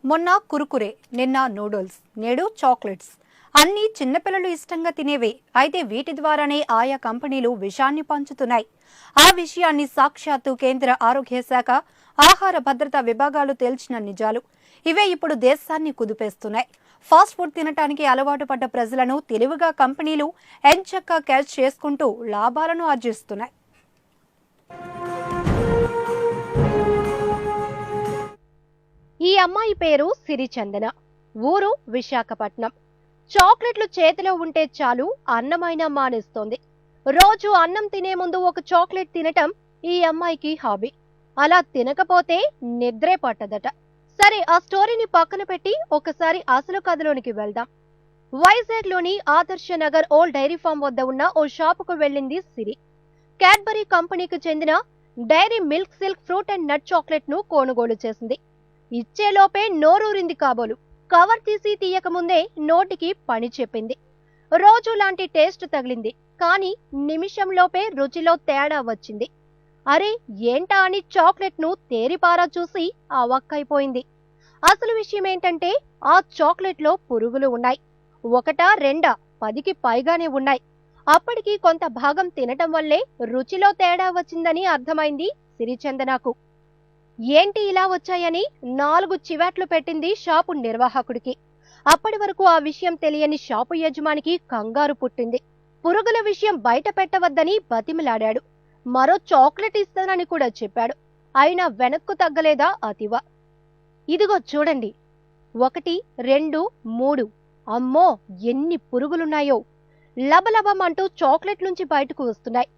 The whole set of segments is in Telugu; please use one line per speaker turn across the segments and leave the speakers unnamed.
మొన్న కురుకురే, నిన్న నూడిల్స్, నేడు చాక్లెట్స్ అన్నీ చిన్నపిల్లలు ఇష్టంగా తినేవే. అయితే వీటి ద్వారానే ఆయా కంపెనీలు విషాన్ని పంచుతున్నాయి. ఆ విషయాన్ని సాక్షాత్తు కేంద్ర ఆరోగ్య శాఖ, ఆహార భద్రతా విభాగాలు తేల్చిన నిజాలు. ఇవే ఇప్పుడు దేశాన్ని కుదిపేస్తున్నాయి. ఫాస్ట్ ఫుడ్ తినటానికి అలవాటు పడ్డ ప్రజలను తెలివిగా కంపెనీలు ఎంచక్కా క్యాచ్ చేసుకుంటూ లాభాలను ఆర్జిస్తున్నాయి.
ఈ అమ్మాయి పేరు సిరిచందన, ఊరు విశాఖపట్నం. చాక్లెట్లు చేతిలో ఉంటే చాలు అన్నమైనా మానేస్తోంది. రోజు అన్నం తినే ముందు ఒక చాక్లెట్ తినటం ఈ అమ్మాయికి హాబీ. అలా తినకపోతే నిద్రే పట్టదట. సరే, ఆ స్టోరీని పక్కన పెట్టి ఒకసారి అసలు కథలోనికి వెళ్దాం. వైజాగ్ లోని ఆదర్శ నగర్ ఓల్డ్ డైరీ ఫామ్ వద్ద ఉన్న ఓ షాపుకు వెళ్ళింది సిరి. క్యాడ్బరీ కంపెనీకి చెందిన Dairy Milk Silk Fruit and Nut chocolate ను కొనుగోలు చేసింది. ఇచ్చేలోపే నోరూరింది కాబోలు. కవర్ తీసి తీయకముందే నోటికి పని చెప్పింది. రోజు లాంటి టేస్ట్ తగిలింది, కానీ నిమిషంలోపే రుచిలో తేడా వచ్చింది. అరే ఏంటా అని చాక్లెట్ ను తేరిపారా చూసి అవక్కైపోయింది. అసలు విషయం ఏంటంటే, ఆ చాక్లెట్ లో పురుగులు ఉన్నాయి. ఒకటా రెండా, 10కి పైగానే ఉన్నాయి. అప్పటికి కొంత భాగం తినటం వల్లే రుచిలో తేడా వచ్చిందని అర్థమైంది సిరిచందనకు. ఏంటి ఇలా వచ్చాయని 4 చివాట్లు పెట్టింది షాపు నిర్వాహకుడికి. అప్పటి వరకు ఆ విషయం తెలియని షాపు యజమానికి కంగారు పుట్టింది. పురుగుల విషయం బయట పెట్టవద్దని బతిమిలాడాడు. మరో చాక్లెట్ ఇస్తానని కూడా చెప్పాడు. అయినా వెనక్కు తగ్గలేదా అతివ. ఇదిగో చూడండి, 1, 2, 3, అమ్మో ఎన్ని పురుగులున్నాయో. లబలబం అంటూ చాక్లెట్ నుంచి బయటకు వస్తున్నాయి.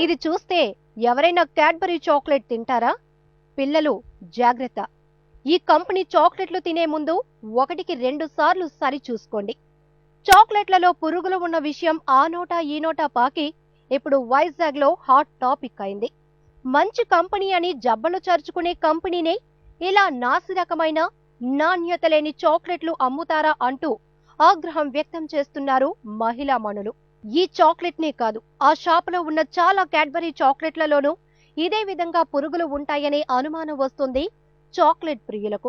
ఇది చూస్తే ఎవరైనా క్యాడ్బరీ చాక్లెట్ తింటారా? పిల్లలు జాగ్రత్త. ఈ కంపెనీ చాక్లెట్లు తినే ముందు 1కి 2 సార్లు సరి చూసుకోండి. చాక్లెట్లలో పురుగులు ఉన్న విషయం ఆ నోటా ఈ నోటా పాకి ఇప్పుడు వైజాగ్ లో హాట్ టాపిక్ అయింది. మంచి కంపెనీ అని జబ్బలు చరుచుకునే కంపెనీనే ఇలా నాసిరకమైన, నాణ్యత లేని చాక్లెట్లు అమ్ముతారా అంటూ ఆగ్రహం వ్యక్తం చేస్తున్నారు మహిళా మణులు. ఈ చాక్లెట్ నే కాదు, ఆ షాపులో ఉన్న చాలా క్యాడ్బరీ చాక్లెట్లలోనూ ఇదే విధంగా పురుగులు ఉంటాయనే అనుమానం వస్తుంది చాక్లెట్ ప్రియులకు.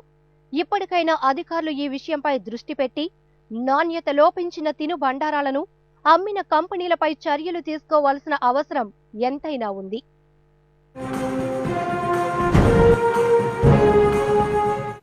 ఇప్పటికైనా అధికారులు ఈ విషయంపై దృష్టి పెట్టి నాణ్యత లోపించిన తినుబండారాలను అమ్మిన కంపెనీలపై చర్యలు తీసుకోవాల్సిన అవసరం ఎంతైనా ఉంది.